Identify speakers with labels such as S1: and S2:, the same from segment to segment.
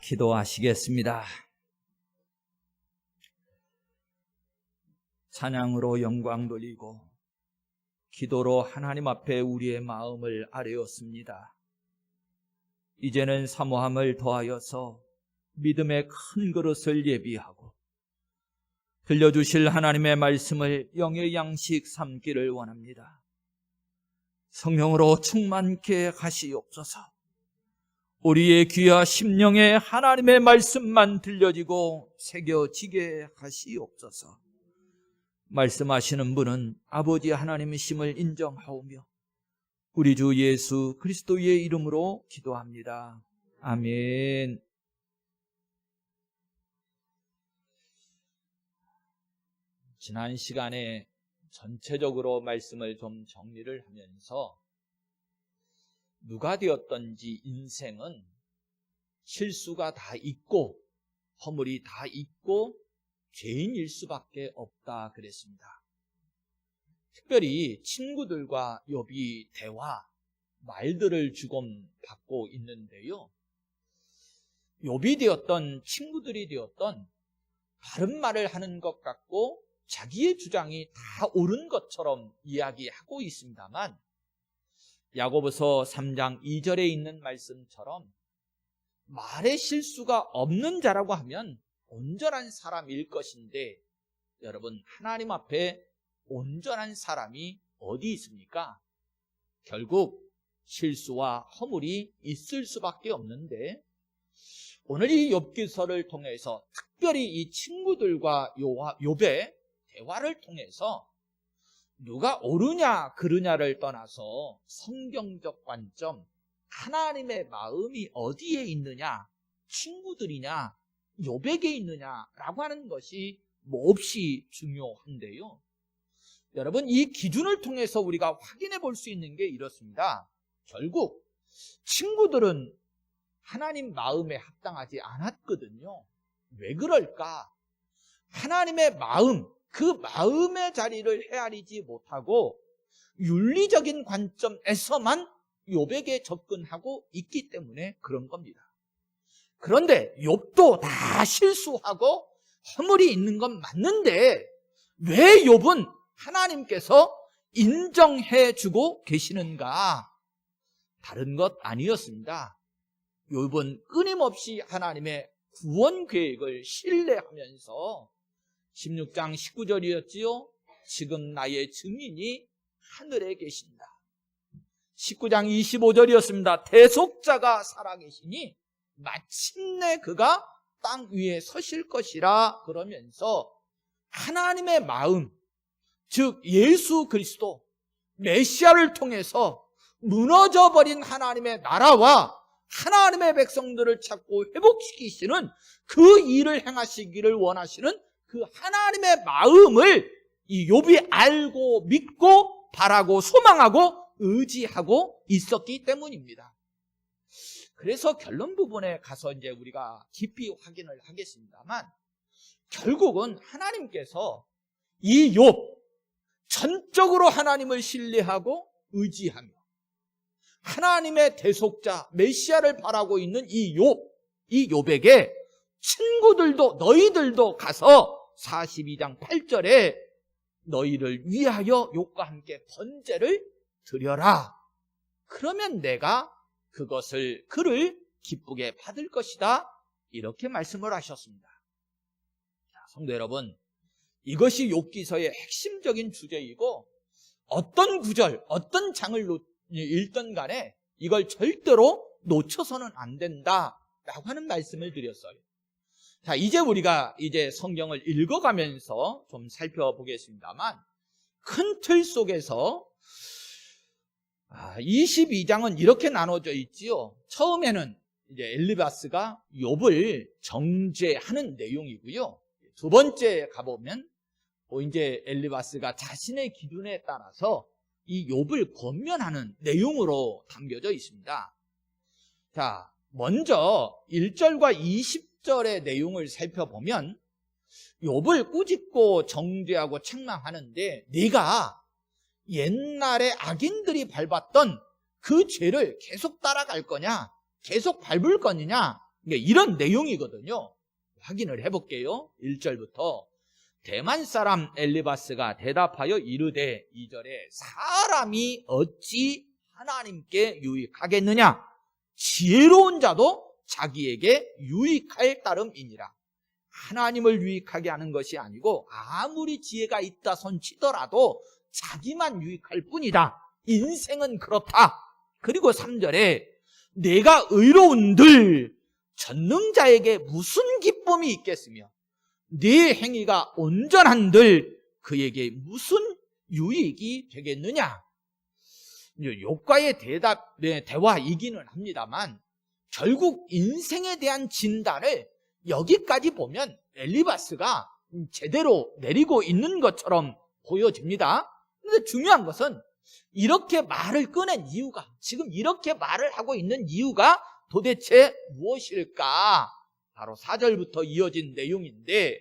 S1: 기도하시겠습니다. 찬양으로 영광 돌리고 기도로 하나님 앞에 우리의 마음을 아뢰었습니다. 이제는 사모함을 더하여서 믿음의 큰 그릇을 예비하고 들려주실 하나님의 말씀을 영의 양식 삼기를 원합니다. 성령으로 충만케 하시옵소서. 우리의 귀와 심령에 하나님의 말씀만 들려지고 새겨지게 하시옵소서. 말씀하시는 분은 아버지 하나님이심을 인정하오며 우리 주 예수 그리스도의 이름으로 기도합니다. 아멘. 지난 시간에 전체적으로 말씀을 좀 정리를 하면서 누가 되었던지 인생은 실수가 다 있고 허물이 다 있고 죄인일 수밖에 없다 그랬습니다. 특별히 친구들과 욥이 대화, 말들을 주고받고 있는데요. 욥이 되었던 친구들이 되었던 바른 말을 하는 것 같고 자기의 주장이 다 옳은 것처럼 이야기하고 있습니다만 야고보서 3장 2절에 있는 말씀처럼 말의 실수가 없는 자라고 하면 온전한 사람일 것인데 여러분, 하나님 앞에 온전한 사람이 어디 있습니까? 결국 실수와 허물이 있을 수밖에 없는데 오늘 이 욥기서를 통해서 특별히 이 친구들과 욥의 대화를 통해서 누가 옳으냐 그르냐를 떠나서 성경적 관점, 하나님의 마음이 어디에 있느냐, 친구들이냐 욥에게 있느냐라고 하는 것이 몹시 중요한데요. 여러분, 이 기준을 통해서 우리가 확인해 볼 수 있는 게 이렇습니다. 결국 친구들은 하나님 마음에 합당하지 않았거든요. 왜 그럴까? 하나님의 마음, 그 마음의 자리를 헤아리지 못하고 윤리적인 관점에서만 욥에게 접근하고 있기 때문에 그런 겁니다. 그런데 욥도 다 실수하고 허물이 있는 건 맞는데 왜 욥은 하나님께서 인정해 주고 계시는가? 다른 것 아니었습니다. 욥은 끊임없이 하나님의 구원 계획을 신뢰하면서 16장 19절이었지요. 지금 나의 증인이 하늘에 계신다. 19장 25절이었습니다. 대속자가 살아계시니 마침내 그가 땅 위에 서실 것이라 그러면서 하나님의 마음, 즉 예수 그리스도 메시아를 통해서 무너져버린 하나님의 나라와 하나님의 백성들을 찾고 회복시키시는 그 일을 행하시기를 원하시는 그 하나님의 마음을 이 욥이 알고 믿고 바라고 소망하고 의지하고 있었기 때문입니다. 그래서 결론 부분에 가서 이제 우리가 깊이 확인을 하겠습니다만 결국은 하나님께서 이 욥 전적으로 하나님을 신뢰하고 의지하며 하나님의 대속자 메시아를 바라고 있는 이 욥에게 친구들도 너희들도 가서 42장 8절에 너희를 위하여 욥과 함께 번제를 드려라. 그러면 내가 그를 기쁘게 받을 것이다. 이렇게 말씀을 하셨습니다. 자, 성도 여러분, 이것이 욥기서의 핵심적인 주제이고 어떤 구절, 어떤 장을 읽든 간에 이걸 절대로 놓쳐서는 안 된다라고 하는 말씀을 드렸어요. 자, 이제 우리가 성경을 읽어가면서 좀 살펴보겠습니다만 큰 틀 속에서 22장은 이렇게 나눠져 있지요. 처음에는 이제 엘리바스가 욥을 정죄하는 내용이고요. 두 번째 가보면 이제 엘리바스가 자신의 기준에 따라서 이 욥을 권면하는 내용으로 담겨져 있습니다. 자, 먼저 1절과 20절의 내용을 살펴보면 욥을 꾸짖고 정죄하고 책망하는데 네가 옛날에 악인들이 밟았던 그 죄를 계속 따라갈 거냐? 계속 밟을 거냐? 이런 내용이거든요. 확인을 해볼게요. 1절부터 대만 사람 엘리바스가 대답하여 이르되 2절에 사람이 어찌 하나님께 유익하겠느냐? 지혜로운 자도 자기에게 유익할 따름이니라. 하나님을 유익하게 하는 것이 아니고 아무리 지혜가 있다 손치더라도 자기만 유익할 뿐이다. 인생은 그렇다. 그리고 3절에 내가 의로운들 전능자에게 무슨 기쁨이 있겠으며 네 행위가 온전한들 그에게 무슨 유익이 되겠느냐? 욥과의 대화이기는 합니다만 결국 인생에 대한 진단을 여기까지 보면 엘리바스가 제대로 내리고 있는 것처럼 보여집니다. 그런데 중요한 것은 이렇게 말을 꺼낸 이유가, 지금 이렇게 말을 하고 있는 이유가 도대체 무엇일까? 바로 4절부터 이어진 내용인데,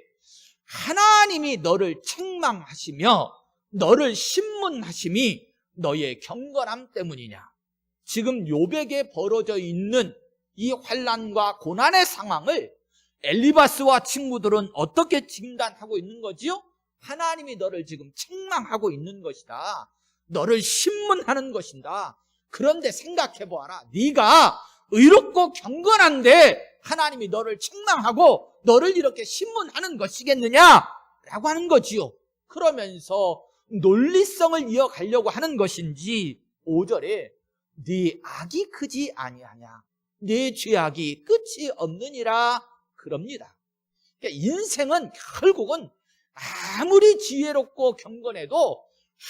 S1: 하나님이 너를 책망하시며 너를 신문하심이 너의 경건함 때문이냐? 지금 욥에게 벌어져 있는 이 환난과 고난의 상황을 엘리바스와 친구들은 어떻게 진단하고 있는 거지요? 하나님이 너를 지금 책망하고 있는 것이다. 너를 신문하는 것이다. 그런데 생각해 보아라. 네가 의롭고 경건한데 하나님이 너를 책망하고 너를 이렇게 신문하는 것이겠느냐? 라고 하는 거지요. 그러면서 논리성을 이어가려고 하는 것인지 5절에 네 악이 크지 아니하냐? 네 죄악이 끝이 없느니라 그럽니다. 그러니까 인생은 결국은 아무리 지혜롭고 경건해도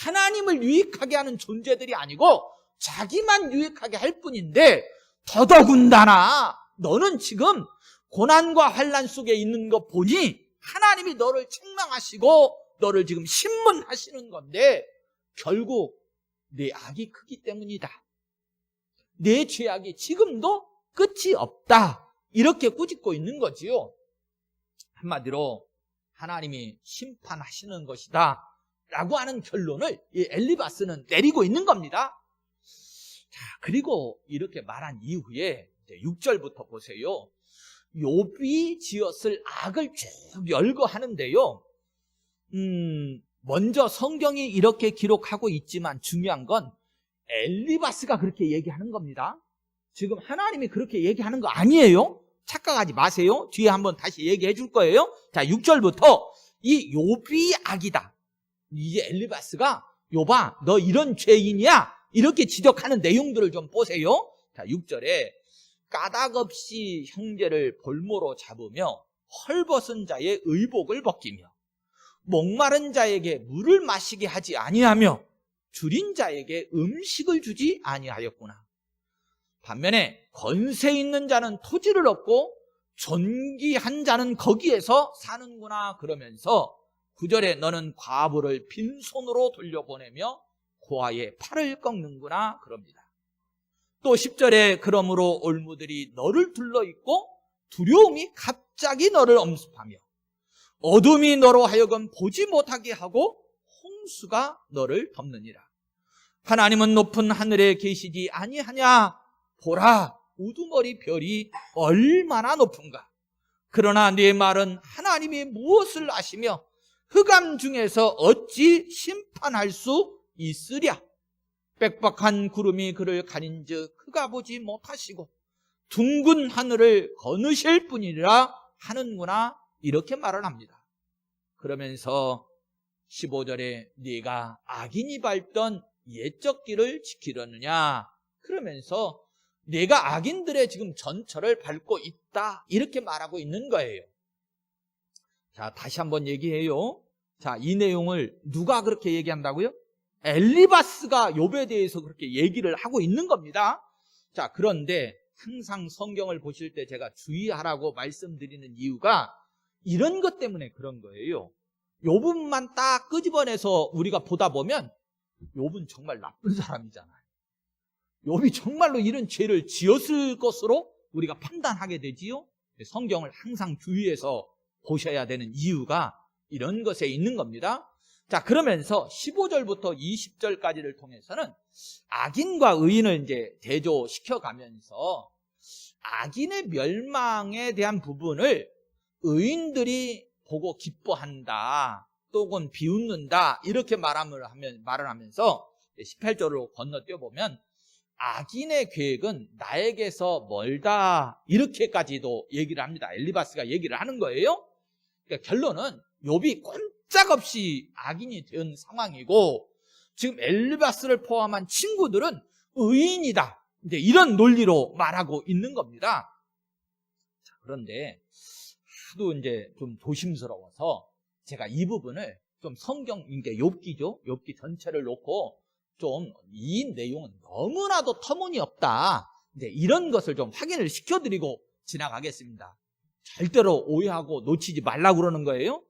S1: 하나님을 유익하게 하는 존재들이 아니고 자기만 유익하게 할 뿐인데, 더더군다나 너는 지금 고난과 환난 속에 있는 거 보니 하나님이 너를 책망하시고 너를 지금 신문하시는 건데 결국 내 악이 크기 때문이다. 내 죄악이 지금도 끝이 없다. 이렇게 꾸짖고 있는 거지요. 한마디로 하나님이 심판하시는 것이다 라고 하는 결론을 이 엘리바스는 내리고 있는 겁니다. 자, 그리고 이렇게 말한 이후에 6절부터 보세요. 욥이 지었을 악을 쭉 열거하는데요. 먼저 성경이 이렇게 기록하고 있지만 중요한 건 엘리바스가 그렇게 얘기하는 겁니다. 지금 하나님이 그렇게 얘기하는 거 아니에요. 착각하지 마세요. 뒤에 한번 다시 얘기해 줄 거예요. 자, 6절부터 이 욥이 악이다. 이제 엘리바스가 욥아 너 이런 죄인이야 이렇게 지적하는 내용들을 좀 보세요. 자, 6절에 까닭없이 형제를 볼모로 잡으며 헐벗은 자의 의복을 벗기며 목마른 자에게 물을 마시게 하지 아니하며 줄인 자에게 음식을 주지 아니하였구나. 반면에 권세 있는 자는 토지를 얻고 존귀한 자는 거기에서 사는구나 그러면서 9절에 너는 과부를 빈손으로 돌려보내며 고아의 팔을 꺾는구나 그럽니다. 또 10절에 그러므로 올무들이 너를 둘러있고 두려움이 갑자기 너를 엄습하며 어둠이 너로 하여금 보지 못하게 하고 홍수가 너를 덮느니라. 하나님은 높은 하늘에 계시지 아니하냐? 보라, 우두머리 별이 얼마나 높은가. 그러나 네 말은 하나님이 무엇을 아시며 흑암 중에서 어찌 심판할 수 있으랴. 빽빽한 구름이 그를 가린즉 그가 보지 못하시고 둥근 하늘을 거느실 뿐이라 하는구나. 이렇게 말을 합니다. 그러면서 15절에 네가 악인이 밟던 옛적 길을 지키려느냐. 그러면서 내가 악인들의 지금 전철을 밟고 있다 이렇게 말하고 있는 거예요. 자, 다시 한번 얘기해요. 자, 이 내용을 누가 그렇게 얘기한다고요? 엘리바스가 욥에 대해서 그렇게 얘기를 하고 있는 겁니다. 자, 그런데 항상 성경을 보실 때 제가 주의하라고 말씀드리는 이유가 이런 것 때문에 그런 거예요. 욥만 딱 끄집어내서 우리가 보다 보면 욥은 정말 나쁜 사람이잖아요. 욥이 정말로 이런 죄를 지었을 것으로 우리가 판단하게 되지요. 성경을 항상 주의해서 보셔야 되는 이유가 이런 것에 있는 겁니다. 자, 그러면서 15절부터 20절까지를 통해서는 악인과 의인을 이제 대조시켜 가면서 악인의 멸망에 대한 부분을 의인들이 보고 기뻐한다, 또는 비웃는다, 이렇게 말을 하면서 18절로 건너뛰어 보면 악인의 계획은 나에게서 멀다, 이렇게까지도 얘기를 합니다. 엘리바스가 얘기를 하는 거예요. 그러니까 결론은 욥이 꼼짝없이 악인이 된 상황이고, 지금 엘리바스를 포함한 친구들은 의인이다, 이제 이런 논리로 말하고 있는 겁니다. 자, 그런데 하도 이제 좀 조심스러워서 제가 이 부분을 좀 성경, 이게 욥기죠, 욥기 전체를 놓고 좀 이 내용은 너무나도 터무니없다, 이제 이런 것을 좀 확인을 시켜드리고 지나가겠습니다. 절대로 오해하고 놓치지 말라고 그러는 거예요.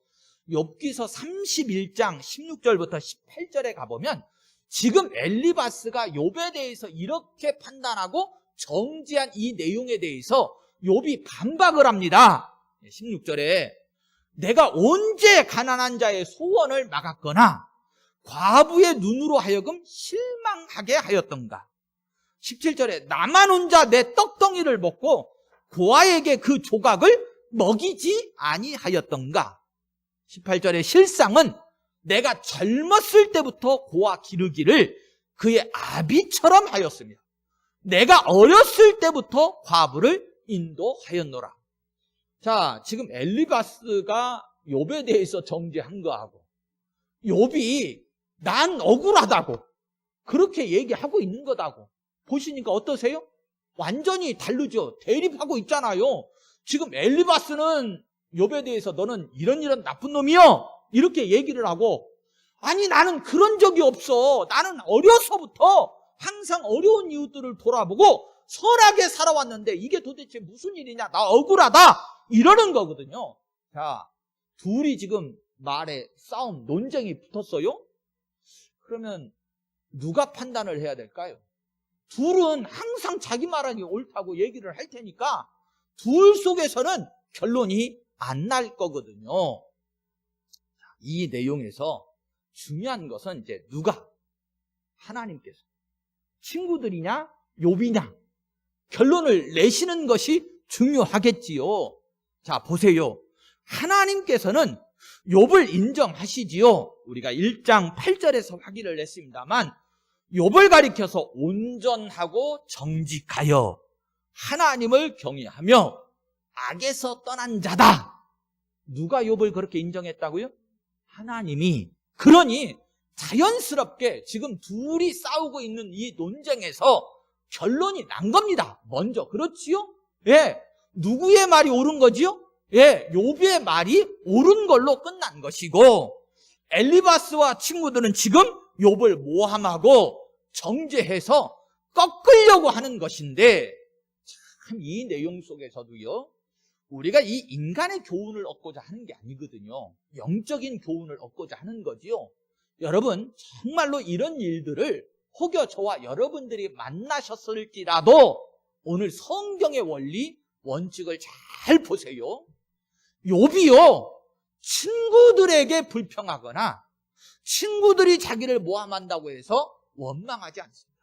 S1: 욥기서 31장 16절부터 18절에 가보면 지금 엘리바스가 욥에 대해서 이렇게 판단하고 정지한 이 내용에 대해서 욥이 반박을 합니다. 16절에 내가 언제 가난한 자의 소원을 막았거나 과부의 눈으로 하여금 실망하게 하였던가. 17절에 나만 혼자 내 떡덩이를 먹고 고아에게 그 조각을 먹이지 아니하였던가. 18절의 실상은 내가 젊었을 때부터 고아 기르기를 그의 아비처럼 하였습니다. 내가 어렸을 때부터 과부를 인도하였노라. 자, 지금 엘리바스가 욥에 대해서 정죄한 거하고 욥이 난 억울하다고 그렇게 얘기하고 있는 거다고 보시니까 어떠세요? 완전히 다르죠. 대립하고 있잖아요. 지금 엘리바스는 욥에 대해서 너는 이런 나쁜 놈이여, 이렇게 얘기를 하고, 아니 나는 그런 적이 없어, 나는 어려서부터 항상 어려운 이웃들을 돌아보고 선하게 살아왔는데 이게 도대체 무슨 일이냐, 나 억울하다, 이러는 거거든요. 자, 둘이 지금 말에 싸움, 논쟁이 붙었어요. 그러면 누가 판단을 해야 될까요? 둘은 항상 자기 말하기 옳다고 얘기를 할 테니까 둘 속에서는 결론이 안 날 거거든요. 이 내용에서 중요한 것은 이제 누가? 하나님께서. 친구들이냐 욥이냐, 결론을 내시는 것이 중요하겠지요. 자, 보세요. 하나님께서는 욥을 인정하시지요. 우리가 1장 8절에서 확인을 했습니다만 욥을 가리켜서 온전하고 정직하여 하나님을 경외하며 악에서 떠난 자다. 누가 욥을 그렇게 인정했다고요? 하나님이. 그러니 자연스럽게 지금 둘이 싸우고 있는 이 논쟁에서 결론이 난 겁니다. 먼저. 그렇지요? 예. 누구의 말이 옳은 거지요? 예. 욥의 말이 옳은 걸로 끝난 것이고, 엘리바스와 친구들은 지금 욥을 모함하고 정죄해서 꺾으려고 하는 것인데, 참 이 내용 속에서도요, 우리가 이 인간의 교훈을 얻고자 하는 게 아니거든요. 영적인 교훈을 얻고자 하는 거지요. 여러분, 정말로 이런 일들을 혹여 저와 여러분들이 만나셨을지라도 오늘 성경의 원리, 원칙을 잘 보세요. 욥이요, 친구들에게 불평하거나 친구들이 자기를 모함한다고 해서 원망하지 않습니다.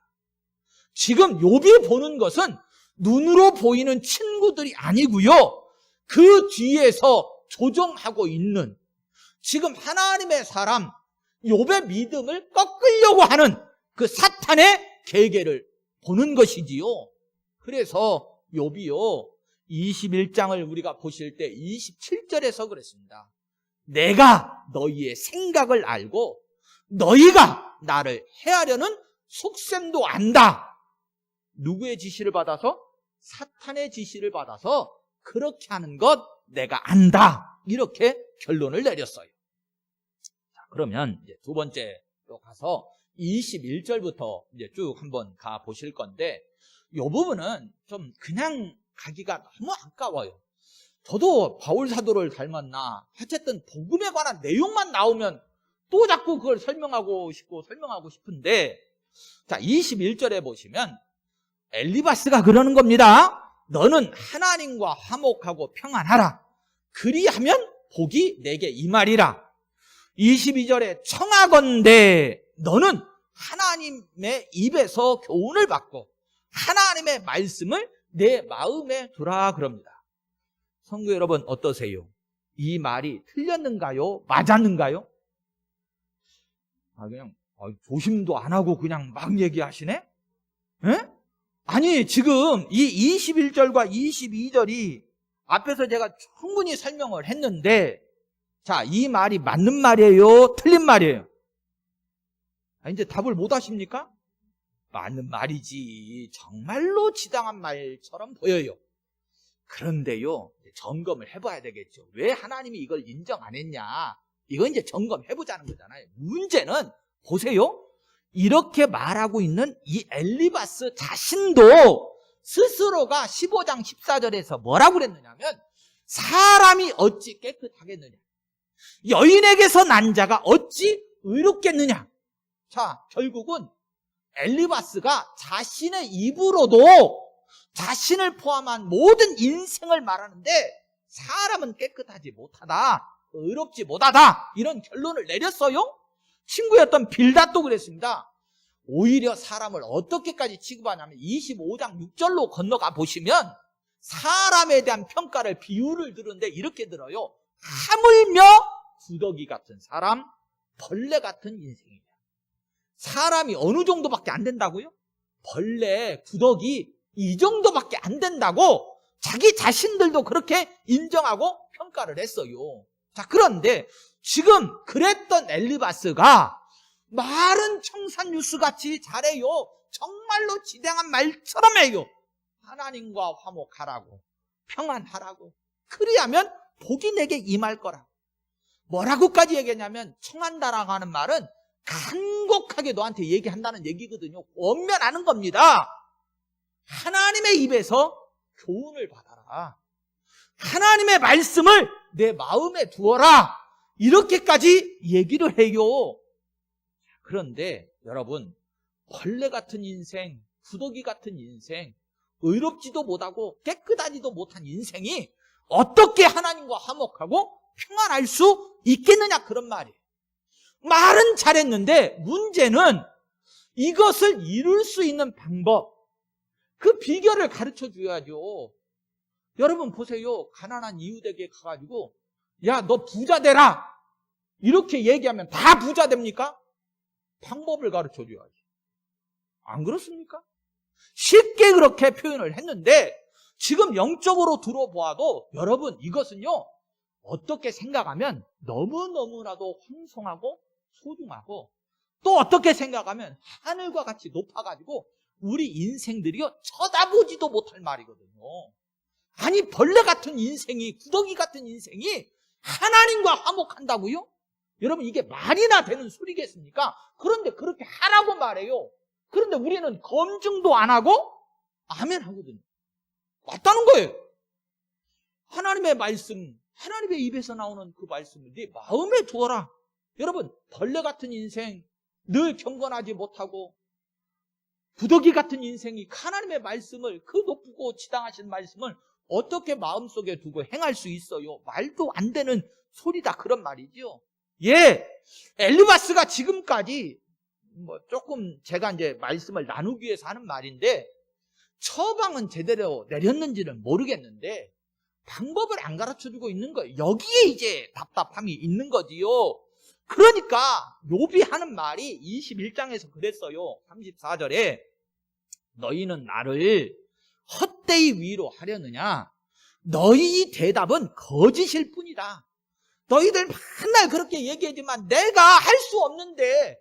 S1: 지금 욥이 보는 것은 눈으로 보이는 친구들이 아니고요, 그 뒤에서 조종하고 있는 지금 하나님의 사람 욥의 믿음을 꺾으려고 하는 그 사탄의 계계를 보는 것이지요. 그래서 욥이요, 21장을 우리가 보실 때 27절에서 그랬습니다. 내가 너희의 생각을 알고 너희가 나를 해하려는 속셈도 안다. 누구의 지시를 받아서? 사탄의 지시를 받아서 그렇게 하는 것 내가 안다. 이렇게 결론을 내렸어요. 자, 그러면 이제 두 번째로 가서 21절부터 이제 쭉 한번 가 보실 건데, 이 부분은 좀 그냥 가기가 너무 아까워요. 저도 바울 사도를 닮았나, 어쨌든 복음에 관한 내용만 나오면 또 자꾸 그걸 설명하고 싶은데, 자, 21절에 보시면 엘리바스가 그러는 겁니다. 너는 하나님과 화목하고 평안하라. 그리하면 복이 내게 임하리라. 22절에 청하건대 너는 하나님의 입에서 교훈을 받고 하나님의 말씀을 내 마음에 두라 그럽니다. 성도 여러분 어떠세요? 이 말이 틀렸는가요? 맞았는가요? 그냥 조심도 안 하고 그냥 막 얘기하시네? 에? 아니 지금 이 21절과 22절이 앞에서 제가 충분히 설명을 했는데, 자, 이 말이 맞는 말이에요? 틀린 말이에요? 이제 답을 못 하십니까? 맞는 말이지. 정말로 지당한 말처럼 보여요. 그런데요, 점검을 해봐야 되겠죠. 왜 하나님이 이걸 인정 안 했냐? 이건 이제 점검해보자는 거잖아요. 문제는 보세요. 이렇게 말하고 있는 이 엘리바스 자신도 스스로가 15장 14절에서 뭐라고 그랬느냐면, 사람이 어찌 깨끗하겠느냐? 여인에게서 난 자가 어찌 의롭겠느냐? 자, 결국은 엘리바스가 자신의 입으로도 자신을 포함한 모든 인생을 말하는데 사람은 깨끗하지 못하다, 의롭지 못하다, 이런 결론을 내렸어요. 친구였던 빌닷도 그랬습니다. 오히려 사람을 어떻게까지 취급하냐면 25장 6절로 건너가 보시면 사람에 대한 평가를, 비유를 들은데 이렇게 들어요. 하물며 구더기 같은 사람, 벌레 같은 인생이다. 사람이 어느 정도밖에 안 된다고요? 벌레, 구더기 이 정도밖에 안 된다고 자기 자신들도 그렇게 인정하고 평가를 했어요. 자, 그런데 지금 그랬던 엘리바스가 말은 청산유수같이 잘해요. 정말로 지당한 말처럼 해요. 하나님과 화목하라고, 평안하라고, 그리하면 복이 내게 임할 거라고. 뭐라고까지 얘기했냐면, 청한다라고 하는 말은 간곡하게 너한테 얘기한다는 얘기거든요. 권면하는 겁니다. 하나님의 입에서 교훈을 받아라. 하나님의 말씀을 내 마음에 두어라. 이렇게까지 얘기를 해요. 그런데 여러분, 벌레 같은 인생, 구더기 같은 인생, 의롭지도 못하고 깨끗하지도 못한 인생이 어떻게 하나님과 화목하고 평안할 수 있겠느냐, 그런 말이에요. 말은 잘했는데 문제는 이것을 이룰 수 있는 방법, 그 비결을 가르쳐 줘야죠. 여러분 보세요. 가난한 이웃에게 가가지고 야, 너 부자 되라 이렇게 얘기하면 다 부자 됩니까? 방법을 가르쳐 줘야지. 안 그렇습니까? 쉽게 그렇게 표현을 했는데 지금 영적으로 들어보아도 여러분, 이것은요, 어떻게 생각하면 너무너무나도 황송하고 소중하고, 또 어떻게 생각하면 하늘과 같이 높아가지고 우리 인생들이요 쳐다보지도 못할 말이거든요. 아니, 벌레 같은 인생이, 구더기 같은 인생이 하나님과 화목한다고요? 여러분, 이게 말이나 되는 소리겠습니까? 그런데 그렇게 하라고 말해요. 그런데 우리는 검증도 안 하고 아멘 하거든요. 맞다는 거예요. 하나님의 말씀, 하나님의 입에서 나오는 그 말씀을 네 마음에 두어라. 여러분, 벌레 같은 인생, 늘 경건하지 못하고 구더기 같은 인생이 하나님의 말씀을, 그 높고 지당하신 말씀을 어떻게 마음속에 두고 행할 수 있어요? 말도 안 되는 소리다, 그런 말이죠. 예, 엘리바스가 지금까지 조금 제가 이제 말씀을 나누기 위해서 하는 말인데, 처방은 제대로 내렸는지는 모르겠는데 방법을 안 가르쳐주고 있는 거예요. 여기에 이제 답답함이 있는 거지요. 그러니까 욥이 하는 말이 21장에서 그랬어요. 34절에 너희는 나를 헛되이 위로하려느냐? 너희 대답은 거짓일 뿐이다. 너희들 맨날 그렇게 얘기하지만 내가 할 수 없는데,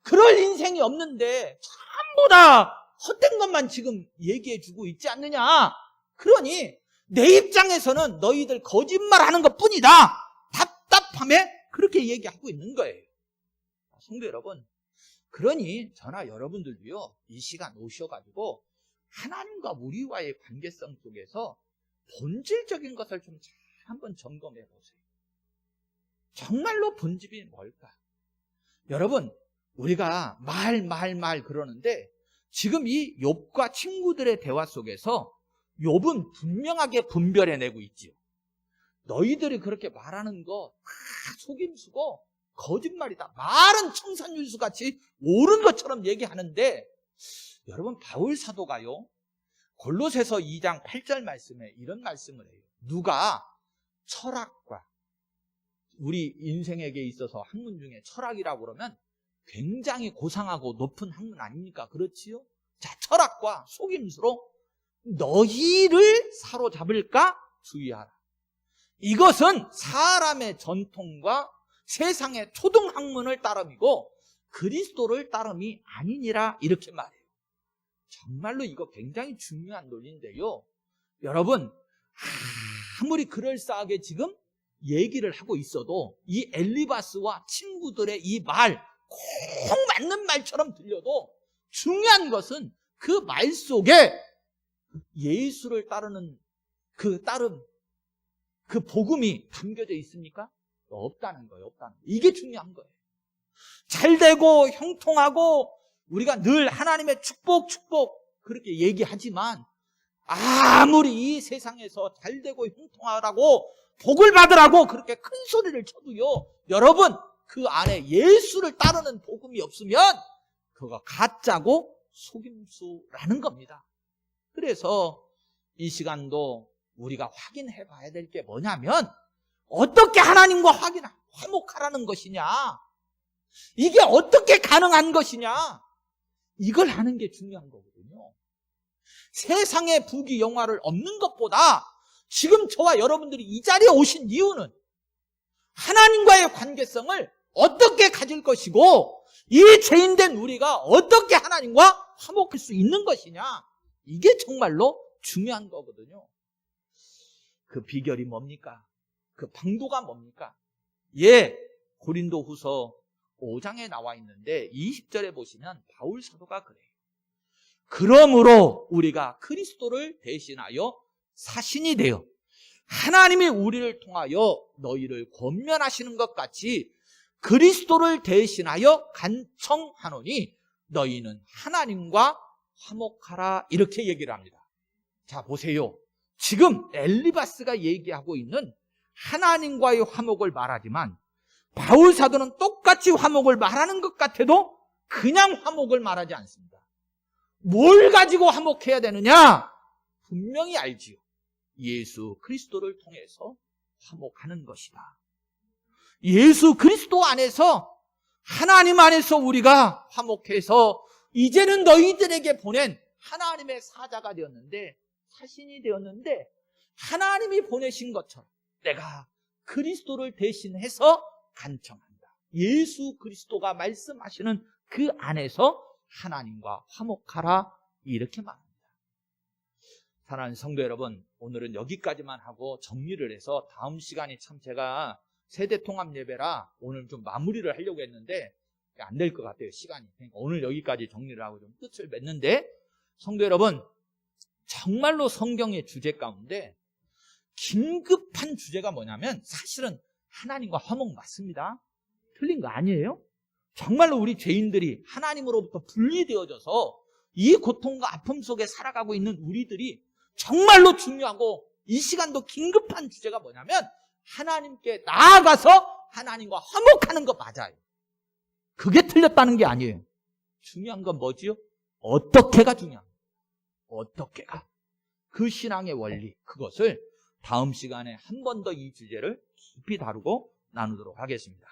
S1: 그럴 인생이 없는데 전부 다 헛된 것만 지금 얘기해주고 있지 않느냐? 그러니 내 입장에서는 너희들 거짓말하는 것뿐이다. 답답함에 그렇게 얘기하고 있는 거예요. 성도 여러분, 그러니 저나 여러분들도요, 이 시간 오셔가지고 하나님과 우리와의 관계성 속에서 본질적인 것을 좀 잘 한번 점검해 보세요. 정말로 본질이 뭘까? 여러분, 우리가 말 그러는데 지금 이 욥과 친구들의 대화 속에서 욥은 분명하게 분별해내고 있지요. 너희들이 그렇게 말하는 거 다 속임수고 거짓말이다. 말은 청산유수같이 옳은 것처럼 얘기하는데, 여러분, 바울 사도가요, 골로새서 2장 8절 말씀에 이런 말씀을 해요. 누가 철학과, 우리 인생에게 있어서 학문 중에 철학이라고 그러면 굉장히 고상하고 높은 학문 아닙니까? 그렇지요? 자, 철학과 속임수로 너희를 사로잡을까 주의하라. 이것은 사람의 전통과 세상의 초등학문을 따름이고 그리스도를 따름이 아니니라, 이렇게 말해요. 정말로 이거 굉장히 중요한 논리인데요. 여러분, 아무리 그럴싸하게 지금 얘기를 하고 있어도 이 엘리바스와 친구들의 이 말, 꼭 맞는 말처럼 들려도 중요한 것은 그 말 속에 예수를 따르는 그 따름, 그 복음이 담겨져 있습니까? 없다는 거예요. 없다는 거예요. 이게 중요한 거예요. 잘되고 형통하고 우리가 늘 하나님의 축복 그렇게 얘기하지만 아무리 이 세상에서 잘되고 형통하라고 복을 받으라고 그렇게 큰 소리를 쳐도요, 여러분 그 안에 예수를 따르는 복음이 없으면 그거 가짜고 속임수라는 겁니다. 그래서 이 시간도 우리가 확인해 봐야 될 게 뭐냐면, 어떻게 하나님과 화목하라는 것이냐, 이게 어떻게 가능한 것이냐, 이걸 하는 게 중요한 거거든요. 세상의 부귀 영화를 얻는 것보다 지금 저와 여러분들이 이 자리에 오신 이유는 하나님과의 관계성을 어떻게 가질 것이고 이 죄인된 우리가 어떻게 하나님과 화목할 수 있는 것이냐, 이게 정말로 중요한 거거든요. 그 비결이 뭡니까? 그 방도가 뭡니까? 고린도후서 5장에 나와 있는데 20절에 보시면 바울 사도가 그래요. 그러므로 우리가 그리스도를 대신하여 사신이 되어 하나님이 우리를 통하여 너희를 권면하시는 것 같이 그리스도를 대신하여 간청하노니 너희는 하나님과 화목하라, 이렇게 얘기를 합니다. 자, 보세요. 지금 엘리바스가 얘기하고 있는 하나님과의 화목을 말하지만 바울 사도는 똑같이 화목을 말하는 것 같아도 그냥 화목을 말하지 않습니다. 뭘 가지고 화목해야 되느냐? 분명히 알지요. 예수 그리스도를 통해서 화목하는 것이다. 예수 그리스도 안에서, 하나님 안에서 우리가 화목해서 이제는 너희들에게 보낸 하나님의 사자가 되었는데, 사신이 되었는데, 하나님이 보내신 것처럼 내가 그리스도를 대신해서 간청한다. 예수 그리스도가 말씀하시는 그 안에서 하나님과 화목하라, 이렇게 말합니다. 사랑하는 성도 여러분, 오늘은 여기까지만 하고 정리를 해서 다음 시간이 참 제가 세대 통합 예배라 오늘 좀 마무리를 하려고 했는데 안 될 것 같아요, 시간이. 그러니까 오늘 여기까지 정리를 하고 좀 끝을 맺는데, 성도 여러분, 정말로 성경의 주제 가운데 긴급한 주제가 뭐냐면 사실은 하나님과 화목 맞습니다. 틀린 거 아니에요? 정말로 우리 죄인들이 하나님으로부터 분리되어져서 이 고통과 아픔 속에 살아가고 있는 우리들이 정말로 중요하고 이 시간도 긴급한 주제가 뭐냐면 하나님께 나아가서 하나님과 화목하는 거 맞아요. 그게 틀렸다는 게 아니에요. 중요한 건 뭐지요? 어떻게가 중요한 거예요. 어떻게가. 그 신앙의 원리, 그것을 다음 시간에 한 번 더 이 주제를 깊이 다루고 나누도록 하겠습니다.